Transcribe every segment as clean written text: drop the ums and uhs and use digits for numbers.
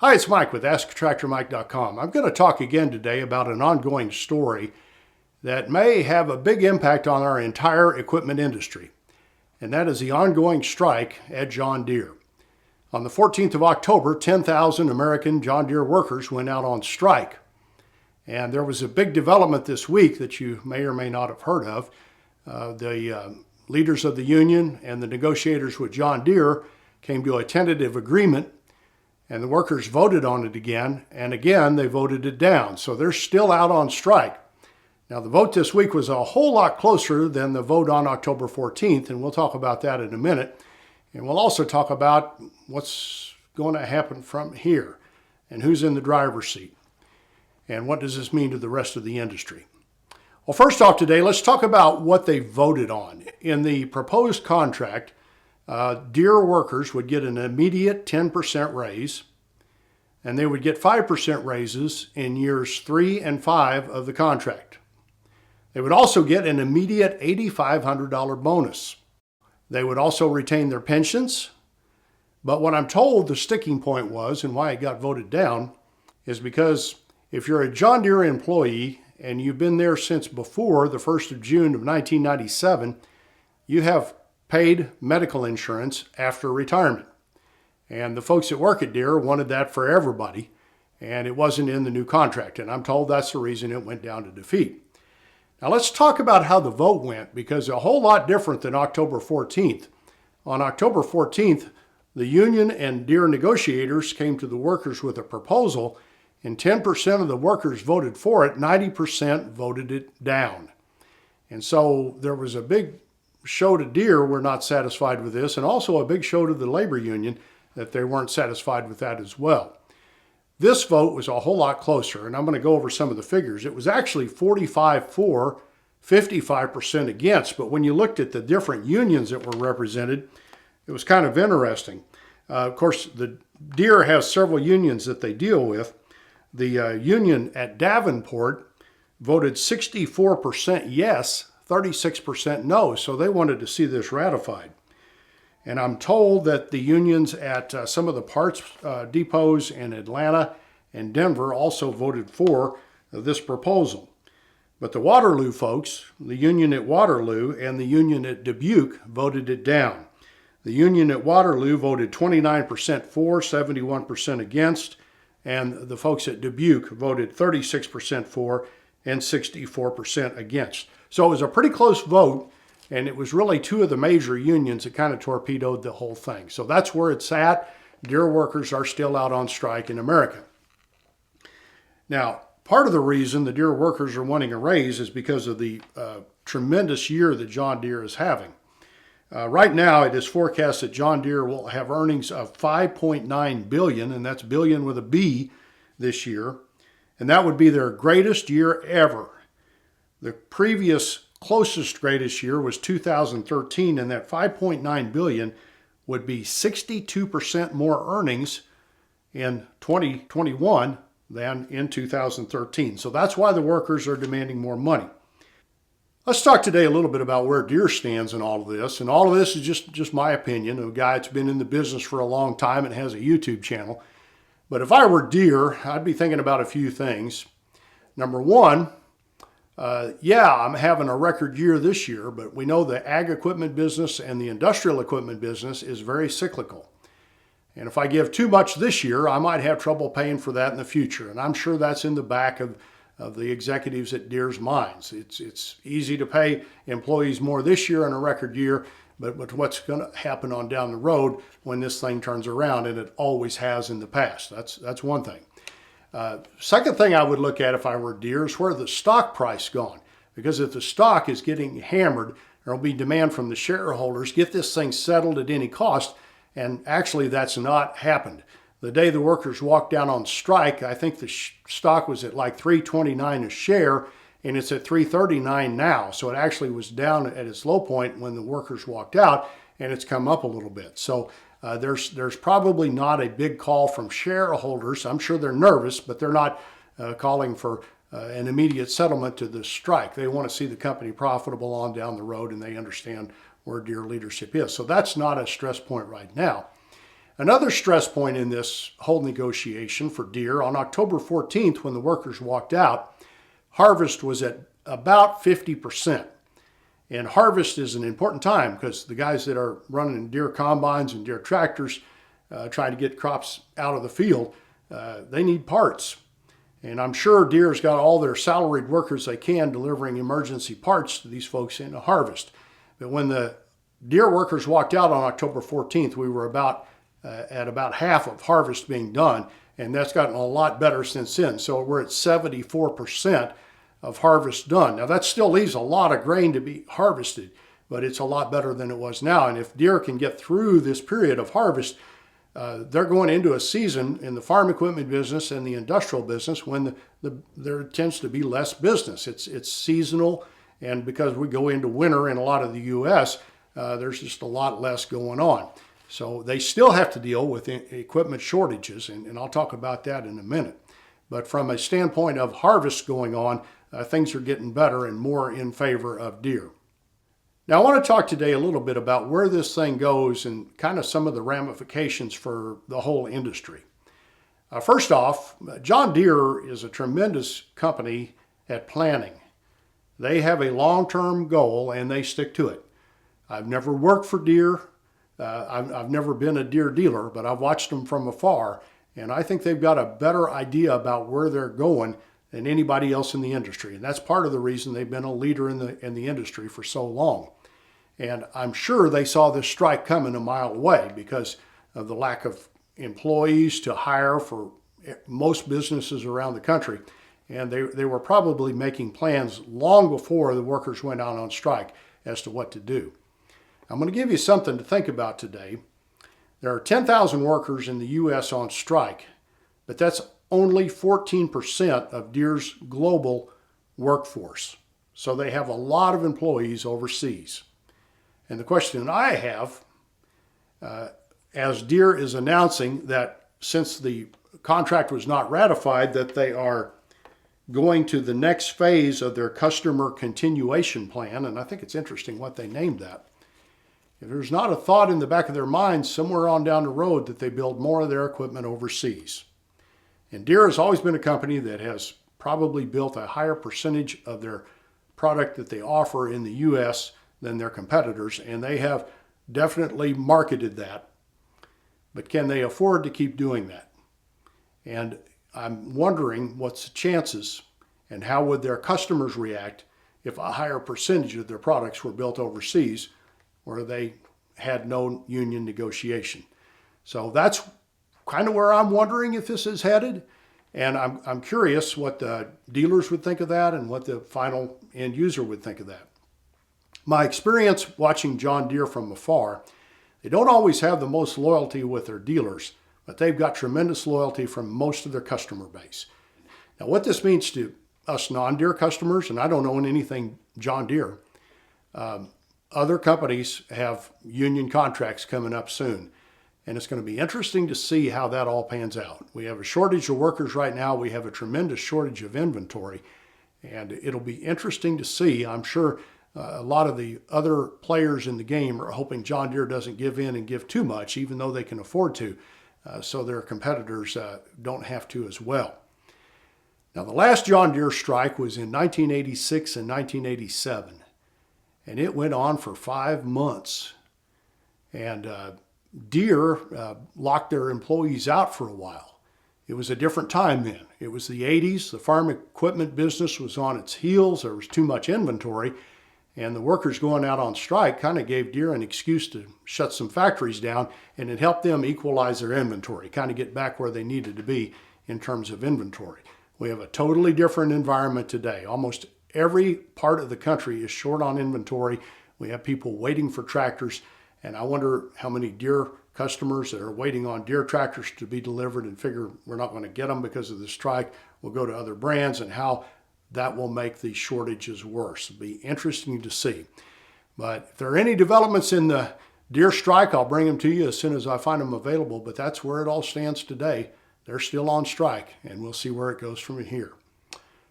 Hi, it's Mike with AskTractorMike.com. I'm going to talk again today about an ongoing story that may have a big impact on our entire equipment industry, and that is the ongoing strike at John Deere. On the 14th of October, 10,000 American John Deere workers went out on strike. And there was a big development this week that you may or may not have heard of. The leaders of the union and the negotiators with John Deere came to a tentative agreement, and the workers voted on it again, and again they voted it down. So they're still out on strike. Now the vote this week was a whole lot closer than the vote on October 14th, and we'll talk about that in a minute. And we'll also talk about what's going to happen from here, and who's in the driver's seat, and what does this mean to the rest of the industry. Well, first off today, let's talk about what they voted on. In the proposed contract, Deere workers would get an immediate 10% raise, and they would get 5% raises in years 3 and 5 of the contract. They would also get an immediate $8,500 bonus. They would also retain their pensions, but what I'm told the sticking point was, and why it got voted down, is because if you're a John Deere employee and you've been there since before the 1st of June of 1997, you have paid medical insurance after retirement. And the folks that work at Deere wanted that for everybody, and it wasn't in the new contract. And I'm told that's the reason it went down to defeat. Now let's talk about how the vote went, because a whole lot different than October 14th. On October 14th, the union and Deere negotiators came to the workers with a proposal, and 10% of the workers voted for it, 90% voted it down. And so there was a big show to Deere, we're not satisfied with this, and also a big show to the labor union that they weren't satisfied with that as well. This vote was a whole lot closer, and I'm going to go over some of the figures. It was actually 45 for, 55% against, but when you looked at the different unions that were represented, it was kind of interesting. Of course, the Deere has several unions that they deal with. The union at Davenport voted 64% yes, 36% no, so they wanted to see this ratified. And I'm told that the unions at some of the parts depots in Atlanta and Denver also voted for this proposal. But the Waterloo folks, the union at Waterloo and the union at Dubuque, voted it down. The union at Waterloo voted 29% for, 71% against, and the folks at Dubuque voted 36% for and 64% against. So it was a pretty close vote, and it was really two of the major unions that kind of torpedoed the whole thing. So that's where it's at. Deere workers are still out on strike in America. Now, part of the reason the Deere workers are wanting a raise is because of the tremendous year that John Deere is having. Right now, it is forecast that John Deere will have earnings of $5.9 billion, and that's billion with a B, this year. And that would be their greatest year ever. The previous closest greatest year was 2013, and that $5.9 billion would be 62% more earnings in 2021 than in 2013. So that's why the workers are demanding more money. Let's talk today a little bit about where Deere stands in all of this. And all of this is just my opinion of a guy that's been in the business for a long time and has a YouTube channel. But if I were Deere, I'd be thinking about a few things. Number one, I'm having a record year this year, but we know the ag equipment business and the industrial equipment business is very cyclical. And if I give too much this year, I might have trouble paying for that in the future. And I'm sure that's in the back of the executives at Deere's minds. It's easy to pay employees more this year in a record year, but what's going to happen on down the road when this thing turns around, and it always has in the past. That's one thing. Second thing I would look at if I were Deere is where the stock price gone. Because if the stock is getting hammered, there will be demand from the shareholders, get this thing settled at any cost, and actually that's not happened. The day the workers walked down on strike, I think the stock was at like $3.29 a share, and it's at $3.39 now. So it actually was down at its low point when the workers walked out, and it's come up a little bit. So there's probably not a big call from shareholders. I'm sure they're nervous, but they're not calling for an immediate settlement to this strike. They want to see the company profitable on down the road, and they understand where Deere leadership is. So that's not a stress point right now. Another stress point in this whole negotiation for Deere, on October 14th, when the workers walked out, harvest was at about 50%. And harvest is an important time because the guys that are running Deere combines and Deere tractors trying to get crops out of the field, they need parts. And I'm sure Deere's got all their salaried workers they can delivering emergency parts to these folks in the harvest. But when the Deere workers walked out on October 14th, we were at about half of harvest being done, and that's gotten a lot better since then. So we're at 74% of harvest done. Now that still leaves a lot of grain to be harvested, but it's a lot better than it was now. And if Deere can get through this period of harvest, they're going into a season in the farm equipment business and the industrial business when there tends to be less business. It's seasonal, and because we go into winter in a lot of the U.S., there's just a lot less going on. So they still have to deal with equipment shortages, and I'll talk about that in a minute. But from a standpoint of harvest going on, things are getting better and more in favor of Deere. Now I want to talk today a little bit about where this thing goes and kind of some of the ramifications for the whole industry. First off, John Deere is a tremendous company at planning. They have a long-term goal and they stick to it. I've never worked for Deere. I've never been a Deere dealer, but I've watched them from afar, and I think they've got a better idea about where they're going than anybody else in the industry. And that's part of the reason they've been a leader in the industry for so long. And I'm sure they saw this strike coming a mile away because of the lack of employees to hire for most businesses around the country. And they were probably making plans long before the workers went out on strike as to what to do. I'm going to give you something to think about today. There are 10,000 workers in the U.S. on strike, but that's only 14% of Deere's global workforce. So they have a lot of employees overseas. And the question I have, as Deere is announcing that since the contract was not ratified, that they are going to the next phase of their customer continuation plan, and I think it's interesting what they named that. If there's not a thought in the back of their minds somewhere on down the road that they build more of their equipment overseas. And Deere has always been a company that has probably built a higher percentage of their product that they offer in the U.S. than their competitors, and they have definitely marketed that. But can they afford to keep doing that? And I'm wondering what's the chances and how would their customers react if a higher percentage of their products were built overseas where they had no union negotiation. So that's kind of where I'm wondering if this is headed. And I'm curious what the dealers would think of that and what the final end user would think of that. My experience watching John Deere from afar, they don't always have the most loyalty with their dealers, but they've got tremendous loyalty from most of their customer base. Now what this means to us non-Deere customers, and I don't own anything John Deere, other companies have union contracts coming up soon. And it's going to be interesting to see how that all pans out. We have a shortage of workers right now. We have a tremendous shortage of inventory. And it'll be interesting to see. I'm sure a lot of the other players in the game are hoping John Deere doesn't give in and give too much, even though they can afford to, so their competitors don't have to as well. Now, the last John Deere strike was in 1986 and 1987. And it went on for 5 months. And Deere locked their employees out for a while. It was a different time then. It was the 80s. The farm equipment business was on its heels. There was too much inventory. And the workers going out on strike kind of gave Deere an excuse to shut some factories down, and it helped them equalize their inventory, kind of get back where they needed to be in terms of inventory. We have a totally different environment today. Almost every part of the country is short on inventory. We have people waiting for tractors, and I wonder how many Deere customers that are waiting on Deere tractors to be delivered and figure we're not going to get them because of the strike. We'll go to other brands, and how that will make the shortages worse. It'll be interesting to see. But if there are any developments in the Deere strike, I'll bring them to you as soon as I find them available. But that's where it all stands today. They're still on strike, and we'll see where it goes from here.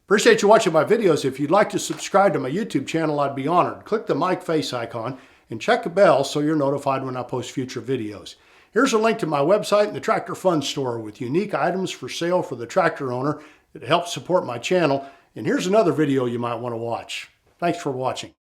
Appreciate you watching my videos. If you'd like to subscribe to my YouTube channel, I'd be honored. Click the mic face icon and check the bell so you're notified when I post future videos. Here's a link to my website and the Tractor Fund Store with unique items for sale for the tractor owner that helps support my channel. And here's another video you might want to watch. Thanks for watching.